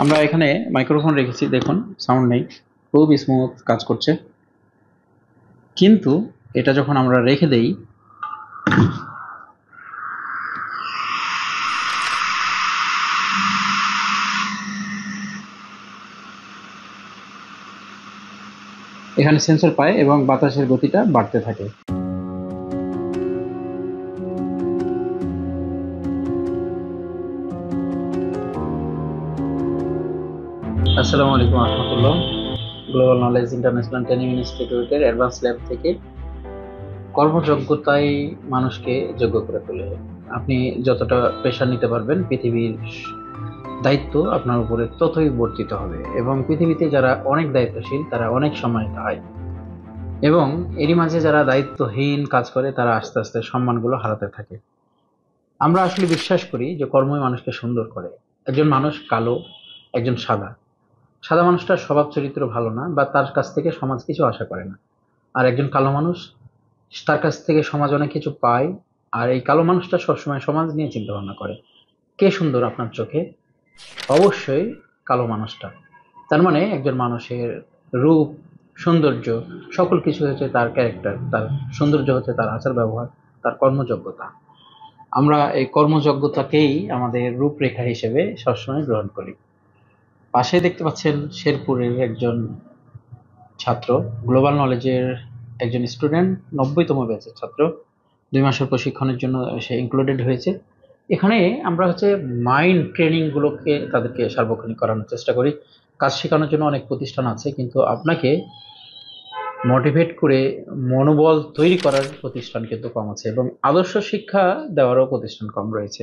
আমরা এখানে মাইক্রোফোন রেখেছি, দেখুন সাউন্ড নেই, খুব স্মুথ কাজ করছে। কিন্তু এটা যখন আমরা রেখে দেই, এখানে সেন্সর পায় এবং বাতাসের গতিটা বাড়তে থাকে। আসসালামু আলাইকুম রহমতুল্লাহ। গ্লোবাল নলেজ ইন্টারন্যাশনাল ট্রেনিং ইনস্টিটিউটের অ্যাডভান্স ল্যাব থেকে কর্মযোগ্যতাই মানুষকে যোগ্য করে তোলে। আপনি যতটা প্রেশার নিতে পারবেন, পৃথিবীর দায়িত্ব আপনার উপরে ততই বর্তিত হবে, এবং পৃথিবীতে যারা অনেক দায়িত্বশীল তারা অনেক সম্মানিত হয়, এবং এরই মাঝে যারা দায়িত্বহীন কাজ করে তারা আস্তে আস্তে সম্মানগুলো হারাতে থাকে। আমরা আসলে বিশ্বাস করি যে কর্মই মানুষকে সুন্দর করে। একজন মানুষ কালো, একজন সাদা। সাদা মানুষটার স্বভাব চরিত্র ভালো না, বা তার কাছ থেকে সমাজ কিছু আশা করে না। আর একজন কালো মানুষ, তার কাছ থেকে সমাজ অনেক কিছু পায়, আর এই কালো মানুষটা সবসময় সমাজ নিয়ে চিন্তা ভাবনা করে। কে সুন্দর আপনার চোখে? অবশ্যই কালো মানুষটা। তার মানে একজন মানুষের রূপ, সৌন্দর্য, সকল কিছু হচ্ছে তার ক্যারেক্টার, তার সৌন্দর্য হচ্ছে তার আচার ব্যবহার, তার কর্মযোগ্যতা। আমরা এই কর্মযোগ্যতাকেই আমাদের রূপরেখা হিসেবে সবসময় গ্রহণ করি। পাশে দেখতে পাচ্ছেন শেরপুরের একজন ছাত্র, গ্লোবাল নলেজের একজন স্টুডেন্ট, 90তম ব্যাচের ছাত্র। 2 মাসের প্রশিক্ষণের জন্য সে ইনক্লুডেড হয়েছে। এখানে আমরা মাইন্ড ট্রেনিং গুলোকে তাদেরকে সার্বক্ষণিক করানোর চেষ্টা করি। কাজ শেখানোর জন্য অনেক প্রতিষ্ঠান আছে, কিন্তু আপনাকে মোটিভেট করে মনোবল তৈরি করার প্রতিষ্ঠান কিন্তু কম আছে, এবং আদর্শ শিক্ষা দেওয়ারও প্রতিষ্ঠান কম রয়েছে।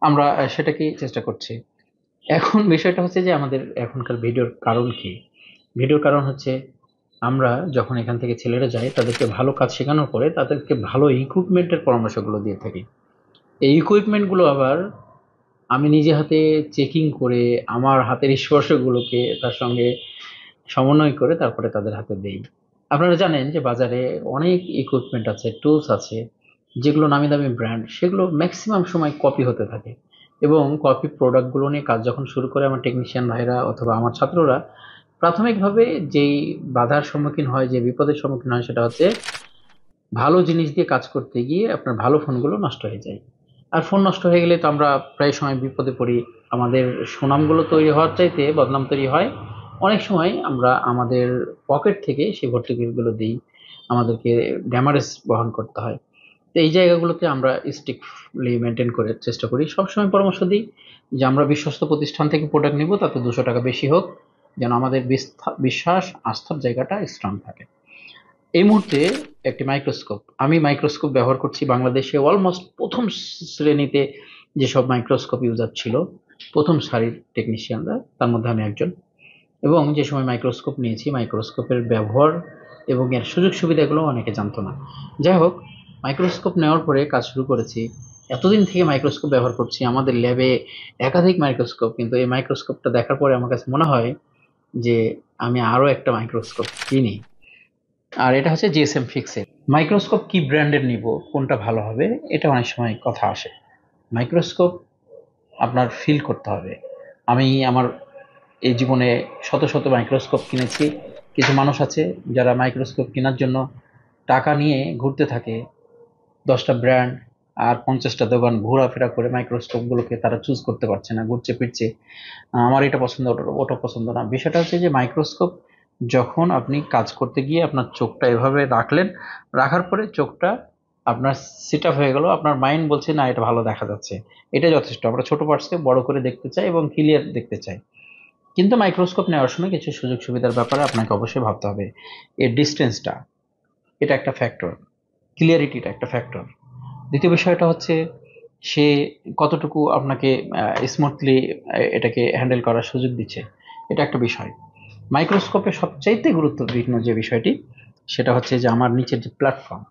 আমরা সেটাকেই চেষ্টা করছি। এখন বিষয়টা হচ্ছে যে আমাদের এখনকার ভিডিওর কারণ কি? ভিডিওর কারণ হচ্ছে, আমরা যখন এখান থেকে ছেলেরা যায় তাদেরকে ভালো কাজ শেখানোর পরে তাদেরকে ভালো ইকুইপমেন্টের পরামর্শগুলো দিয়ে থাকি। এই ইকুইপমেন্টগুলো আবার আমি নিজে হাতে চেকিং করে আমার হাতের স্পর্শগুলোকে তার সঙ্গে সমন্বয় করে তারপরে তাদের হাতে দেই। আপনারা জানেন যে বাজারে অনেক ইকুইপমেন্ট আছে, টুলস আছে, যেগুলো নামি দামি ব্র্যান্ড, সেগুলো ম্যাক্সিমাম সময় কপি হতে থাকে, এবং কপি প্রোডাক্টগুলো নিয়ে কাজ যখন শুরু করে আমার টেকনিশিয়ান ভাইরা অথবা আমার ছাত্ররা, প্রাথমিকভাবে যেই বাধার সম্মুখীন হয়, যে বিপদের সম্মুখীন হয়, সেটা হচ্ছে ভালো জিনিস দিয়ে কাজ করতে গিয়ে আপনার ভালো ফোনগুলো নষ্ট হয়ে যায়। আর ফোন নষ্ট হয়ে গেলে তো আমরা প্রায় সময় বিপদে পড়ি। আমাদের সুনামগুলো তৈরি হওয়ার চাইতে বদনাম তৈরি হয়। অনেক সময় আমরা আমাদের পকেট থেকে সেই ভর্তুকিগুলো দিই, আমাদেরকে ড্যামারেজ বহন করতে হয়। তো এই জায়গাগুলোতে আমরা স্ট্রিক্টলি মেনটেন করে চেষ্টা করি। সবসময় পরামর্শ দিই যে আমরা বিশ্বস্ত প্রতিষ্ঠান থেকে প্রোডাক্ট নিব, তাতে 200 টাকা বেশি হোক, যেন আমাদের বিশ্বাস আস্থার জায়গাটা স্ট্রং থাকে। এই মুহূর্তে একটি মাইক্রোস্কোপ, আমি মাইক্রোস্কোপ ব্যবহার করছি বাংলাদেশে অলমোস্ট প্রথম শ্রেণীতে। যেসব মাইক্রোস্কোপ ইউজার ছিল, প্রথম সারির টেকনিশিয়ানরা, তার মধ্যে আমি একজন। এবং যে সময় মাইক্রোস্কোপ নিয়েছি, মাইক্রোস্কোপের ব্যবহার এবং এর সুযোগ সুবিধাগুলো অনেকে জানতো না। যাই হোক, মাইক্রোস্কোপ নেওয়ার পরে কাজ শুরু করেছি। এতদিন থেকে মাইক্রোস্কোপ ব্যবহার করছি, আমাদের ল্যাবে একাধিক মাইক্রোস্কোপ, কিন্তু এই মাইক্রোস্কোপটা দেখার পরে আমার কাছে মনে হয় যে আমি আরো একটা মাইক্রোস্কোপ কিনি। আর এটা হচ্ছে জিএসএম ফিক্সেল মাইক্রোস্কোপ। কি ব্র্যান্ডের নিব, কোনটা ভালো হবে, এটা অনেক সময় কথা আসে। মাইক্রোস্কোপ আপনার ফিল করতে হবে। আমি আমার এই জীবনে শত শত মাইক্রোস্কোপ কিনেছি। কিছু মানুষ আছে যারা মাইক্রোস্কোপ কেনার জন্য টাকা নিয়ে ঘুরতে থাকে, 10টা ব্র্যান্ড আর 50টা দোকান ঘোরাফেরা করে মাইক্রোস্কোপগুলোকে তারা চুজ করতে পারছে না, ঘুরছে ফিরছে। আমার এটা পছন্দ, ওটা পছন্দ না। বিষয়টা হচ্ছে যে মাইক্রোস্কোপ যখন আপনি কাজ করতে গিয়ে আপনার চোখটা এভাবে রাখলেন, রাখার পরে চোখটা আপনার সেট আপ হয়ে গেল, আপনার মাইন্ড বলছে না এটা ভালো দেখা যাচ্ছে, এটা যথেষ্ট। আমরা ছোট পার্টসকে বড় করে দেখতে চাই এবং ক্লিয়ার দেখতে চাই। কিন্তু মাইক্রোস্কোপ নেওয়ার সময় কিছু সুযোগ সুবিধার ব্যাপারে আপনাকে অবশ্যই ভাবতে হবে। এর ডিস্টেন্সটা, এটা একটা ফ্যাক্টর। ক্লিয়ারিটিটা একটা ফ্যাক্টর। দ্বিতীয় বিষয়টা হচ্ছে সে কতটুকু আপনাকে স্মুথলি এটাকে হ্যান্ডেল করার সুযোগ দিচ্ছে, এটা একটা বিষয়। মাইক্রোস্কোপে সবচাইতে গুরুত্বপূর্ণ যে বিষয়টি, সেটা হচ্ছে যে আমার নিচের যে প্ল্যাটফর্ম,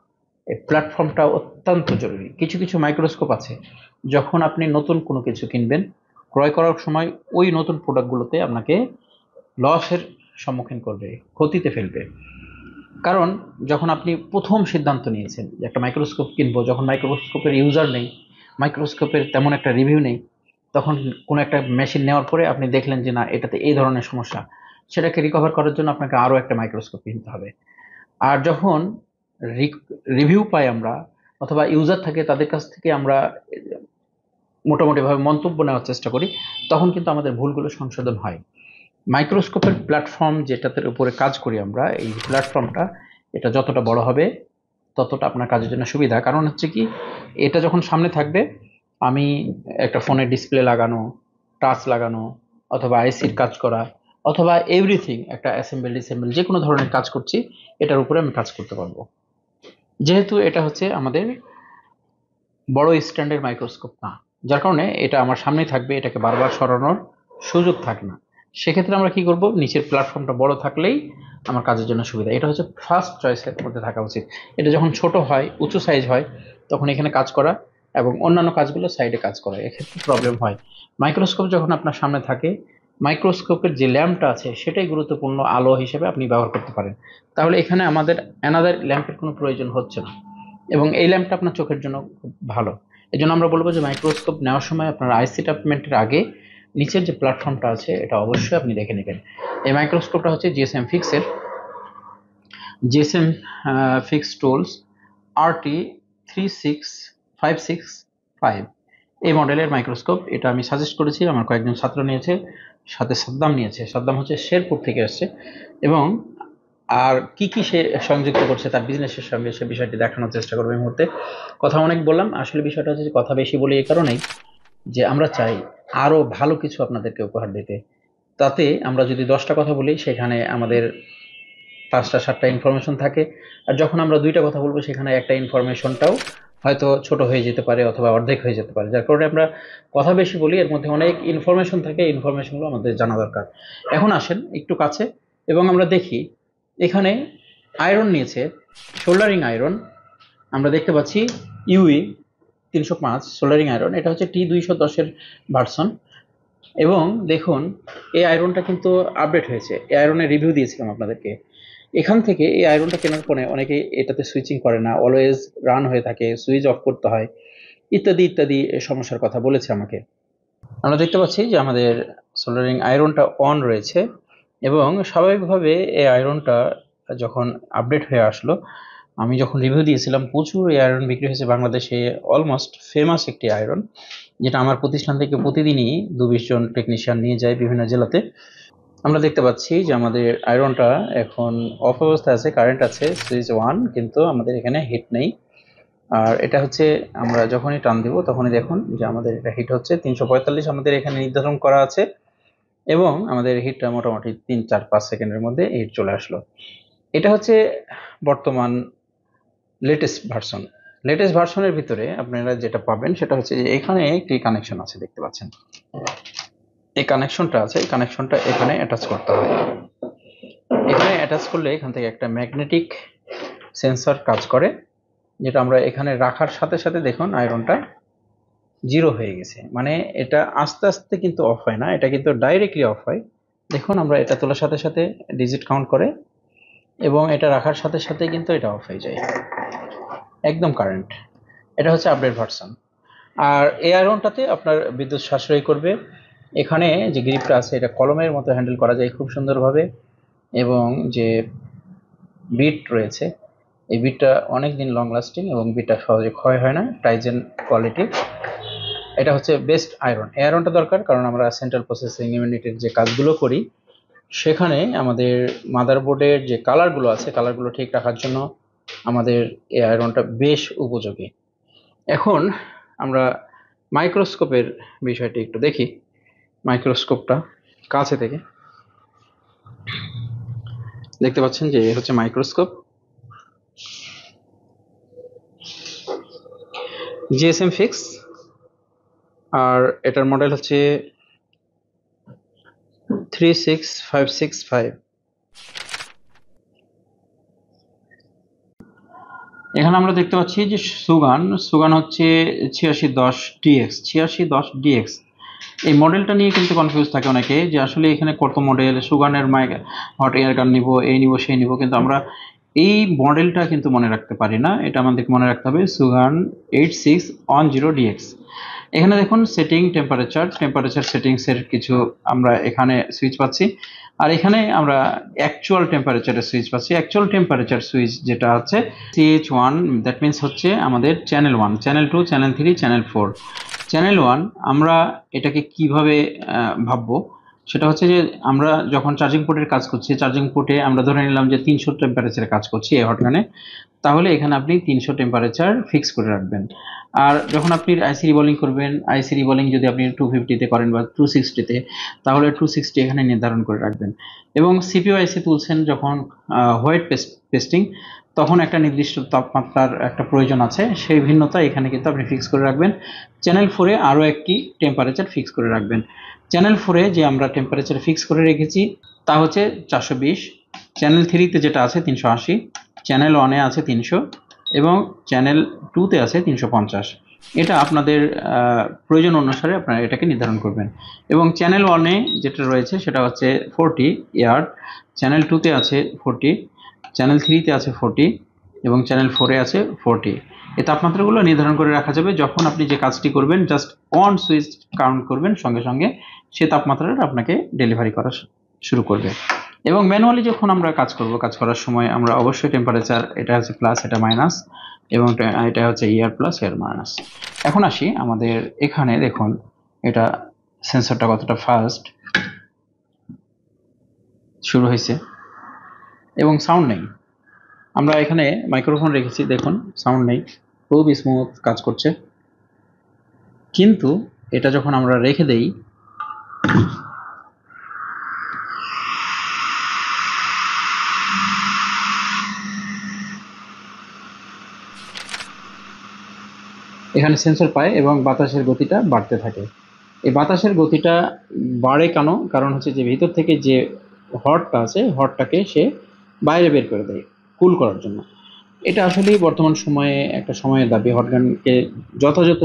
এই প্ল্যাটফর্মটা অত্যন্ত জরুরি। কিছু কিছু মাইক্রোস্কোপ আছে, যখন আপনি নতুন কোনো কিছু কিনবেন, ক্রয় করার সময় ওই নতুন প্রোডাক্টগুলোতে আপনাকে লসের সম্মুখীন করবে, ক্ষতিতে ফেলবে। কারণ যখন আপনি প্রথম সিদ্ধান্ত নিয়েছেন যে একটা মাইক্রোস্কোপ কিনবো, যখন মাইক্রোস্কোপের ইউজার নেই, মাইক্রোস্কোপের তেমন একটা রিভিউ নেই, তখন কোনো একটা মেশিন নেওয়ার পরে আপনি দেখলেন যে না এটাতে এই ধরনের সমস্যা, সেটাকে রিকভার করার জন্য আপনাকে আরো একটা মাইক্রোস্কোপ কিনতে হবে। আর যখন রিভিউ পাই আমরা অথবা ইউজার থাকে তাদের কাছ থেকে আমরা মোটামুটিভাবে মন্তব্য নেওয়ার চেষ্টা করি, তখন কিন্তু আমাদের ভুলগুলো সংশোধন হয়। মাইক্রোস্কোপের প্ল্যাটফর্ম যেটাতে উপরে কাজ করি আমরা, এই প্ল্যাটফর্মটা এটা যতটা বড় হবে ততটা আপনার কাজের জন্য সুবিধা। কারণ হচ্ছে কি, এটা যখন সামনে থাকবে, আমি একটা ফোনের ডিসপ্লে লাগানো, টাচ লাগানো, অথবা আইসির কাজ করা, অথবা এভরিথিং একটা অ্যাসেম্বল ডিসেম্বল যে কোনো ধরনের কাজ করছি, এটার উপরে আমি কাজ করতে পারবো। যেহেতু এটা হচ্ছে আমাদের বড় স্ট্যান্ডের মাইক্রোস্কোপ না, যার কারণে এটা আমার সামনেই থাকবে, এটাকে বারবার সরানোর সুযোগ থাকে না। সেক্ষেত্রে আমরা কি করব, নিচের প্ল্যাটফর্মটা বড় থাকলেই আমার কাজের জন্য সুবিধা। এটা হচ্ছে ফার্স্ট চয়েসের মধ্যে থাকা উচিত। এটা যখন ছোট হয়, উঁচু সাইজ হয়, তখন এখানে কাজ করা এবং অন্যান্য কাজগুলো সাইডে কাজ করা, এক্ষেত্রে প্রবলেম হয়। মাইক্রোস্কোপ যখন আপনার সামনে থাকে, মাইক্রোস্কোপের যে ল্যাম্পটা আছে সেটাই গুরুত্বপূর্ণ আলো হিসেবে আপনি ব্যবহার করতে পারেন। তাহলে এখানে আমাদের অ্যানাদার ল্যাম্পের কোনো প্রয়োজন হচ্ছে না, এবং এই ল্যাম্পটা আপনার চোখের জন্য খুব ভালো। এই জন্য আমরা বলবো যে মাইক্রোস্কোপ নেওয়ার সময় আপনার আইসি ট্রিটমেন্টের আগে নিচের যে প্ল্যাটফর্মটা আছে এটা অবশ্যই আপনি দেখে নেবেন। এই মাইক্রোস্কোপটা হচ্ছে জিএসএম ফিক্স টুলস RT36565, এই মডেলের মাইক্রোস্কোপ। এটা আমি সাজেস্ট করেছি, আমার কয়েকজন ছাত্র নিয়েছে, সাথে সাদ্দাম নিয়েছে। সাদ্দাম হচ্ছে শেরপুর থেকে আসছে, এবং আর কি কি সে সংযুক্ত করছে তার বিজনেসের সঙ্গে, সে বিষয়টি দেখানোর চেষ্টা করবে। এই মুহূর্তে কথা অনেক বললাম, আসলে বিষয়টা হচ্ছে কথা বেশি বলি এই কারণেই যে আমরা চাই আরো ভালো কিছু আপনাদেরকে উপহার দিতে। তাতে আমরা যদি 10টা কথা বলি, সেখানে আমাদের 5টা 7টা ইনফরমেশন থাকে, আর যখন আমরা 2টা কথা বলবো, সেখানে একটা ইনফরমেশনটাও হয়তো ছোট হয়ে যেতে পারে অথবা অর্ধেক হয়ে যেতে পারে, যার কারণে আমরা কথা বেশি বলি। এর মধ্যে অনেক ইনফরমেশন থাকে, ইনফরমেশনগুলো আমাদের জানা দরকার। এখন আসেন একটু কাছে এবং আমরা দেখি, এখানে আয়রন নিয়েছে, সোল্ডারিং আয়রন। আমরা দেখতে পাচ্ছি ইউই 305 সোল্ডারিং আয়রন, এটা হচ্ছে T210-এর ভার্সন। এবং দেখুন, এই আয়রনটা কিন্তু আপডেট হয়েছে। এই আয়রনের রিভিউ দিয়েছিলাম আপনাদেরকে। এখান থেকে এই আয়রনটা কেনার পরে অনেকে এটাতে সুইচিং করে না, অলওয়েজ রান হয়ে থাকে, সুইচ অফ করতে হয়, ইত্যাদি ইত্যাদি সমস্যার কথা বলেছে আমাকে। আমরা দেখতে পাচ্ছি যে আমাদের সোল্ডারিং আয়রনটা অন রয়েছে, এবং স্বাভাবিকভাবে এই আয়রনটা যখন আপডেট হয়ে আসলো, আমি যখন রিভিউ দিয়েছিলাম, প্রচুর এই আয়রন বিক্রি হয়েছে বাংলাদেশে, অলমোস্ট ফেমাস একটি আয়রন, যেটা আমার প্রতিষ্ঠান থেকে প্রতিদিনই 2-20 জন টেকনিশিয়ান নিয়ে যায় বিভিন্ন জেলাতে। আমরা দেখতে পাচ্ছি যে আমাদের আয়রনটা এখন অফ অবস্থায় আছে, কারেন্ট আছে, সুইচ অন, কিন্তু আমাদের এখানে হিট নেই। আর এটা হচ্ছে আমরা যখনই টান দিব তখনই দেখুন যে আমাদের এটা হিট হচ্ছে 345 আমাদের এখানে নির্ধারণ করা আছে, এবং আমাদের হিটটা মোটামুটি 3-4-5 সেকেন্ডের মধ্যে হিট চলে আসলো। এটা হচ্ছে বর্তমান লেটেস্ট ভার্সন। লেটেস্ট ভার্সনের ভিতরে আপনারা যেটা পাবেন সেটা হচ্ছে যে এখানে একটি কানেকশন আছে, দেখতে পাচ্ছেন এই কানেকশনটা আছে, এই কানেকশনটা এখানে অ্যাটাচ করতে হয়। এখানে অ্যাটাচ করলে এখান থেকে একটা ম্যাগনেটিক সেন্সর কাজ করে, যেটা আমরা এখানে রাখার সাথে সাথে দেখুন আয়রনটা 0 হয়ে গেছে। মানে এটা আস্তে আস্তে কিন্তু অফ হয় না, এটা কিন্তু ডাইরেক্টলি অফ হয়। দেখুন, আমরা এটা তোলার সাথে সাথে ডিজিট কাউন্ট করে, এবং এটা রাখার সাথে সাথে কিন্তু এটা অফ হয়ে যায়, একদম কারেন্ট। এটা হচ্ছে আপডেট ভার্সন। আর এই আয়রনটাতে আপনার বিদ্যুৎ সাশ্রয় করবে। এখানে যে গ্রিপটা আছে এটা কলমের মতো হ্যান্ডেল করা যায় খুব সুন্দরভাবে, এবং যে বিট রয়েছে এই বিটটা অনেক দিন লং লাস্টিং, এবং বিটটা সহজে ক্ষয় হয় না, টাইজেন কোয়ালিটি। এটা হচ্ছে বেস্ট আয়রন। এই আয়রনটা দরকার, কারণ আমরা সেন্ট্রাল প্রসেসিং ইউনিটের যে কাজগুলো করি, সেখানে আমাদের মাদারবোর্ডের যে কালারগুলো আছে, কালারগুলো ঠিক রাখার জন্য আমাদের এই আয়রনটা বেশ উপযোগী। এখন আমরা মাইক্রোস্কোপের বিষয়টি একটু দেখি। মাইক্রোস্কোপটা কাছে থেকে দেখতে পাচ্ছেন যে হচ্ছে মাইক্রোস্কোপ, জিএসএম ফিক্স, আর এটার মডেল হচ্ছে 36565। এখানে আমরা দেখতে পাচ্ছি যে সুগান হচ্ছে 8610DX। এই মডেলটা নিয়ে কিন্তু কনফিউজ থাকে অনেকে, যে আসলে এখানে কত মডেল সুগানের হট এয়ার গান নিব, এই নিব সেই নিব, কিন্তু আমরা এই মডেলটা কিন্তু মনে রাখতে পারি না, এটা আমাদেরকে মনে রাখতে হবে সুগান 8610DX। এখানে দেখুন সেটিং টেম্পারেচার সেটিংসের কিছু আমরা এখানে সুইচ পাচ্ছি, আর এখানে আমরা অ্যাকচুয়াল টেম্পারেচারের সুইচ পাচ্ছি। অ্যাকচুয়াল টেম্পারেচার সুইচ যেটা আছে CH1, দ্যাট মিনস হচ্ছে আমাদের channel 1, channel 2, channel 3, channel 4। Channel 1 আমরা এটাকে কিভাবে ভাববো, সেটা হচ্ছে যে আমরা যখন চার্জিং পোর্টের কাজ করছি, চার্জিং পোর্টে আমরা ধরে নিলাম যে 300 টেম্পারেচারে কাজ করছি এই হটগানে, তাহলে এখানে আপনি 300 টেম্পারেচার ফিক্স করে রাখবেন। আর যখন আপনি আইসি রিবলিং করবেন, আইসি রিবলিং যদি আপনি 250-তে করেন বা 260-তে, তাহলে 260 এখানে নির্ধারণ করে রাখবেন। এবং সিপিইউ আইসি তুলছেন যখন হোয়াইট পেস্টিং, তখন একটা নির্দিষ্ট তাপমাত্রার একটা প্রয়োজন আছে, সেই ভিন্নতা এখানে কিন্তু আপনি ফিক্স করে রাখবেন। চ্যানেল 4-এ আরও একটি টেম্পারেচার ফিক্স করে রাখবেন। চ্যানেল 4-এ যে আমরা টেম্পারেচার ফিক্স করে রেখেছি তা হচ্ছে 420, চ্যানেল 3-তে যেটা আছে 380, চ্যানেল 1-এ আছে 300 এবং চ্যানেল 2-তে আছে 350। এটা আপনাদের প্রয়োজন অনুসারে আপনারা এটাকে নির্ধারণ করবেন। এবং চ্যানেল 1-এ যেটা রয়েছে সেটা হচ্ছে 40 ইয়ার্ড, চ্যানেল 2-তে আছে 40, চ্যানেল 3-তে আছে 40 এবং চ্যানেল 4-এ আছে 40। এই তাপমাত্রাগুলো নির্ধারণ করে রাখা যাবে। যখন আপনি যে কাজটি করবেন জাস্ট অন সুইচ কাউন্ট করবেন, সঙ্গে সঙ্গে সে তাপমাত্রাটা আপনাকে ডেলিভারি করা শুরু করবে। এবং ম্যানুয়ালি যখন আমরা কাজ করার সময় আমরা অবশ্যই টেম্পারেচার, এটা হচ্ছে প্লাস, এটা মাইনাস, এবং এটা হচ্ছে ইয়ার প্লাস ইয়ার মাইনাস। এখন আসি আমাদের এখানে, দেখুন এটা সেন্সরটা কতটা ফাস্ট শুরু হয়েছে এবং সাউন্ড নেই। আমরা এখানে মাইক্রোফোন রেখেছি, দেখুন সাউন্ড নেই, খুব স্মুথ কাজ করছে। কিন্তু এটা যখন আমরা রেখে দেই, এখানে সেন্সর পায় এবং বাতাসের গতিটা বাড়তে থাকে। এই বাতাসের গতিটা বাড়ে কেন? কারণ হচ্ছে যে ভিতর থেকে যে হটটা আছে, হটটাকে সে বাইরে বের করে দেয় কুল করার জন্য। এটা আসলেই বর্তমান সময়ে একটা সময়ের দাবি। হটগানকে যথাযথ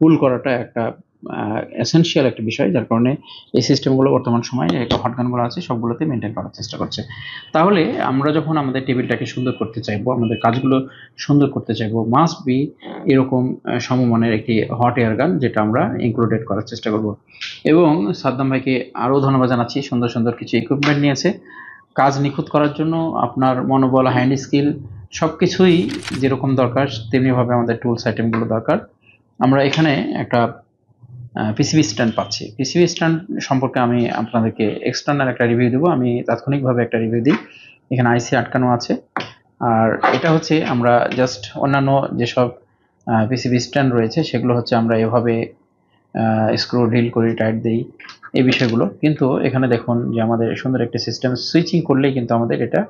কুল করাটা একটা এসেনশিয়াল একটা বিষয়, যার কারণে এই সিস্টেমগুলো বর্তমান সময়ে হটগানগুলো আছে সবগুলোতে মেনটেন করার চেষ্টা করছে। তাহলে আমরা যখন আমাদের টেবিলটাকে সুন্দর করতে চাইবো, আমাদের কাজগুলো সুন্দর করতে চাইবো, মাস্ট বি এরকম সমমানের একটি হট এয়ার গান, যেটা আমরা ইনক্লুডেড করার চেষ্টা করব। এবং সাদ্দাম ভাইকে আরও ধন্যবাদ জানাচ্ছি, সুন্দর সুন্দর কিছু ইকুইপমেন্ট নিয়েছে কাজ নিখুঁত করার জন্য। আপনার মনোবল, হ্যান্ড স্কিল সব কিছুই যেরকম দরকার তেমনিভাবে আমাদের টুলস আইটেমগুলো দরকার। আমরা এখানে একটা পিসিবি স্ট্যান্ড পাচ্ছি। পিসিবি স্ট্যান্ড সম্পর্কে আমি আপনাদেরকে এক্সটার্নাল একটা রিভিউ দেবো, আমি তাৎক্ষণিকভাবে একটা রিভিউ দিই। এখানে আইসি আটকানো আছে, আর এটা হচ্ছে আমরা জাস্ট অন্যান্য যেসব পিসিবি স্ট্যান্ড রয়েছে সেগুলো হচ্ছে আমরা এভাবে স্ক্রু ডিল করি, টাইট দিই, এই বিষয়গুলো। কিন্তু এখানে দেখুন যে আমাদের সুন্দর একটা সিস্টেম, সুইচিং করলেই কিন্তু আমাদের এটা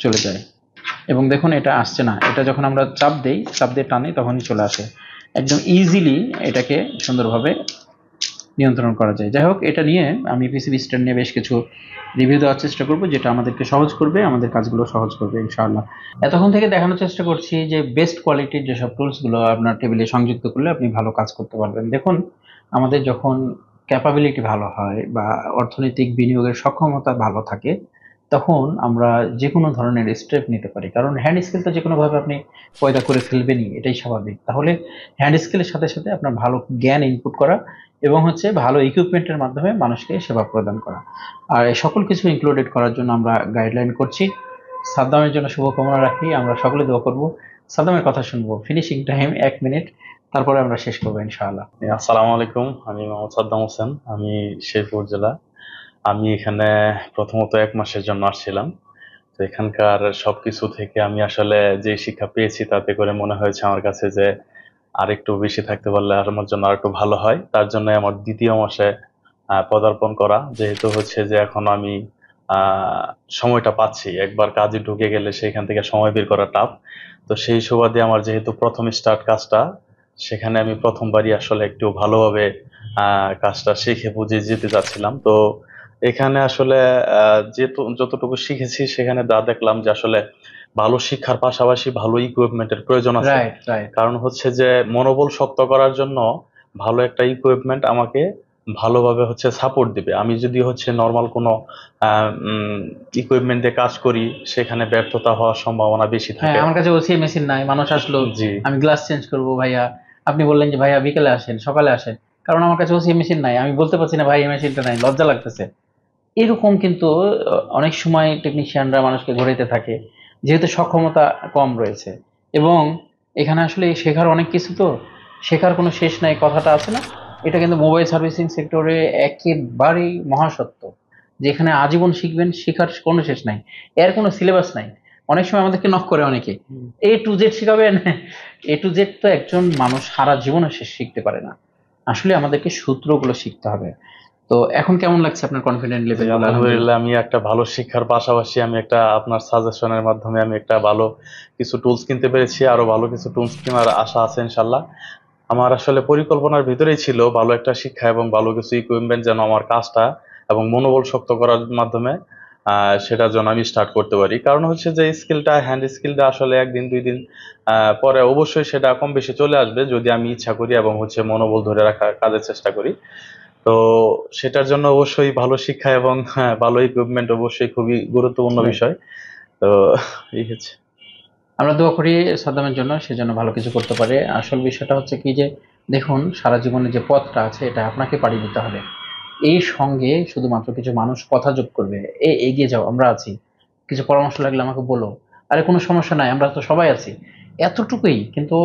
চলে যায়। এবং দেখুন এটা আসছে না, এটা যখন আমরা চাপ দিয়ে টানি তখনই চলে আসে। একদম ইজিলি এটাকে সুন্দরভাবে নিয়ন্ত্রণ করা যায়। যাই হোক, এটা নিয়ে আমি পিসিবি স্ট্যান্ড নিয়ে বেশ কিছু রিভিউ দেওয়ার চেষ্টা করব, যেটা আমাদেরকে সহজ করবে, আমাদের কাজগুলো সহজ করবে ইনশাআল্লাহ। এতক্ষণ থেকে দেখানোর চেষ্টা করছি যে বেস্ট কোয়ালিটির যেসব টুলসগুলো আপনার টেবিলে সংযুক্ত করলে আপনি ভালো কাজ করতে পারবেন। দেখুন, আমাদের যখন ক্যাপাবিলিটি ভালো হয় বা অর্থনৈতিক বিনিয়োগের সক্ষমতা ভালো থাকে, তখন আমরা যে কোনো ধরনের স্টেপ নিতে পারি। কারণ হ্যান্ড স্কিল তো যে কোনোভাবে আপনি পয়দা করে ফেলবেনই, এটাই স্বাভাবিক। তাহলে হ্যান্ড স্কিলের সাথে সাথে আপনার ভালো জ্ঞান ইনপুট করা এবং হচ্ছে ভালো ইকুইপমেন্টের মাধ্যমে মানুষকে সেবা প্রদান করা, আর এই সকল কিছু ইনক্লুডেড করার জন্য আমরা গাইডলাইন করছি। সাদ্দামের জন্য শুভকামনা রাখি, আমরা সকলে দোয়া করব। সাদ্দামের কথা শুনবো, ফিনিশিং টাইম 1 মিনিট, তারপরে আমরা শেষ করবো ইনশাআল্লাহ। আসসালামু আলাইকুম, আমি মোহাম্মদ সাদ্দাম হোসেন, আমি শেরপুর জেলা। আমি এখানে প্রথমত 1 মাসের জন্য আসছিলাম। তো এখানকার সবকিছু থেকে আমি আসলে যে শিক্ষা পেয়েছি তাতে করে মনে হয়েছে আমার কাছে যে আরেকটু বেশি থাকতে পারলে আমার জন্য আরেকটু ভালো হয়। তার জন্য আমার 2য় মাসে পদার্পণ করা, যেহেতু হচ্ছে যে এখন আমি সময়টা পাচ্ছি। একবার কাজে ঢুকে গেলে সেখান থেকে সময় বের করা টাফ। তো সেই সুবাদে আমার যেহেতু প্রথম স্টার্ট কাজটা, সেখানে আমি প্রথমবারই আসলে একটু ভালোভাবে কাজটা শিখে বুঝে যেতে চাচ্ছিলাম। তো এখানে আসলে যতটুকু শিখেছি সেখানে যা দেখলাম যে আসলে ভালো শিক্ষার পাশাপাশি ভালো ইকুইপমেন্টের প্রয়োজন আছে। কারণ হচ্ছে যে মনোবল শক্ত করার জন্য ভালো একটা ইকুইপমেন্ট আমাকে ভালোভাবে হচ্ছে সাপোর্ট দিবে। আমি যদি হচ্ছে নর্মাল কোনো ইকুইপমেন্টে কাজ করি, সেখানে ব্যর্থতা হওয়ার সম্ভাবনা বেশি হ্যাঁ, থাকে। আমার কাছে ওসি মেশিন নাই, মানুষ আসলো জি। আমি গ্লাস চেঞ্জ করব ভাইয়া, আপনি বললেন যে ভাইয়া বিকেলে আসেন সকালে আসেন, কারণ আমার কাছে ওসি মেশিন নাই, আমি বলতে পারছি না ভাই এই মেশিনটা নাই, লজ্জা লাগতেছে। এরকম কিন্তু অনেক সময় টেকনিশিয়ানরা মানুষকে ঘোরাইতে থাকে, যেহেতু সক্ষমতা কম রয়েছে। এবং এখানে আসলে শেখার অনেক কিছু, তো শেখার কোনো শেষ নাই কথাটা আছে না, এটা কিন্তু মোবাইল সার্ভিসিং সেক্টরে একেবারেই মহাসত্য। যেখানে আজীবন শিখবেন, শেখার কোনো শেষ নাই, এর কোনো সিলেবাস নাই। অনেক সময় আমাদেরকে নক করে অনেকে, A to Z শিখাবেন। A to Z তো একজন মানুষ সারা জীবনে শেষ শিখতে পারে না, আসলে আমাদেরকে সূত্রগুলো শিখতে হবে। তো এখন কেমন লাগছে আপনার কনফিডেন্ট জি, লেভেল গুলো? আলহামদুলিল্লাহ। আলহামদুলিল্লাহ। আমি একটা ভালো শিক্ষার পাশাপাশি আমি একটা আপনার সাজেশনের মাধ্যমে আমি একটা ভালো কিছু টুলস কিনতে পেরেছি, আরো ভালো কিছু টুলস কেনার আশা আছে ইনশাল্লাহ। আমার আসলে পরিকল্পনার ভিতরেই ছিল ভালো একটা শিক্ষা এবং ভালো কিছু ইকুইপমেন্ট যেন আমার কাজটা এবং মনোবল শক্ত করার মাধ্যমে সেটার জন্য আমি স্টার্ট করতে পারি। কারণ হচ্ছে যে স্কিলটা, হ্যান্ড স্কিলটা আসলে একদিন দুই দিন পরে অবশ্যই সেটা কম বেশি চলে আসবে, যদি আমি ইচ্ছা করি এবং হচ্ছে মনোবল ধরে রাখার কাজের চেষ্টা করি। তো সেটার জন্য অবশ্যই ভালো শিক্ষা এবং ভালো ইকুইপমেন্ট অবশ্যই খুবই গুরুত্বপূর্ণ রাইট। বিষয়। তো এই হচ্ছে। আমরা দোয়া করি সাদ্দামের জন্য, সে যেন ভালো কিছু করতে পারে। আসল বিষয়টা হচ্ছে কি যে, দেখুন সারা জীবনে যে পথটা আছে এটা আপনাকে পাড়ি দিতে হবে। এই সঙ্গে শুধুমাত্র কিছু মানুষ কথা যোগ করবে, এগিয়ে যাও আমরা আছি, কিছু পরামর্শ লাগলে আমাকে বলো, আরে কোনো সমস্যা নাই আমরা তো সবাই আছি, এতটুকুই কিন্তু।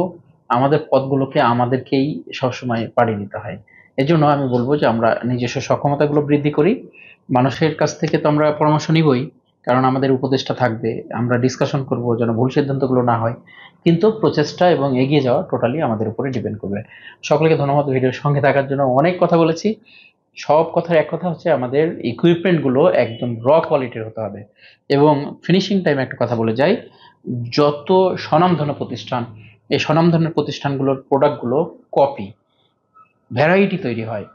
আমাদের পথগুলোকে আমাদেরকেই সবসময় পাড়ি দিতে হয়। এজন্য আমি বলবো যে আমরা নিজস্ব সক্ষমতাগুলো বৃদ্ধি করি। মানুষের কাছ থেকে তো আমরা পরামর্শ নিবই, কারণ আমাদের উপদেষ্টা থাকবে, আমরা ডিসকাশন করব যেন ভুল সিদ্ধান্তগুলো না হয়। কিন্তু প্রচেষ্টা এবং এগিয়ে যাওয়া টোটালি আমাদের উপরে ডিপেন্ড করবে। সকলকে ধন্যবাদ ভিডিওর সঙ্গে থাকার জন্য। অনেক কথা বলেছি, সব কথার এক কথা হচ্ছে আমাদের ইকুইপমেন্ট গুলো একদম কোয়ালিটির হতে হবে। এবং ফিনিশিং টাইম একটা কথা বলে যাই, যত স্বনামধন্য প্রতিষ্ঠান, এই স্বনামধন্য প্রতিষ্ঠানগুলোর প্রোডাক্টগুলো কপি, ভ্যারাইটি তৈরি হয়,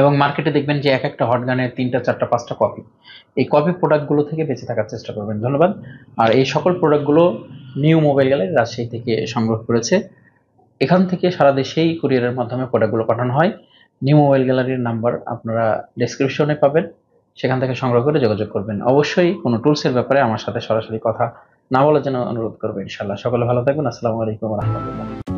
এবং মার্কেটে দেখবেন যে এক একটা হট গানের 3টা 4টা 5টা কপি। এই কপি প্রোডাক্টগুলো থেকে বেঁচে থাকার চেষ্টা করবেন। ধন্যবাদ। আর এই সকল প্রোডাক্টগুলো নিউ মোবাইল গ্যালারি রাজশাহী থেকে সংগ্রহ করেছে। এখান থেকে সারা দেশেই কুরিয়ারের মাধ্যমে প্রোডাক্টগুলো পাঠানো হয়। নিউ মোবাইল গ্যালারির নাম্বার আপনারা ডেসক্রিপশনে পাবেন, সেখান থেকে সংগ্রহ করে যোগাযোগ করবেন। অবশ্যই কোনো টুলসের ব্যাপারে আমার সাথে সরাসরি কথা না বলার জন্য অনুরোধ করবেন। ইনশাল্লাহ সকলে ভালো থাকবেন। আসসালামু আলাইকুম রহমতুল্লাহ।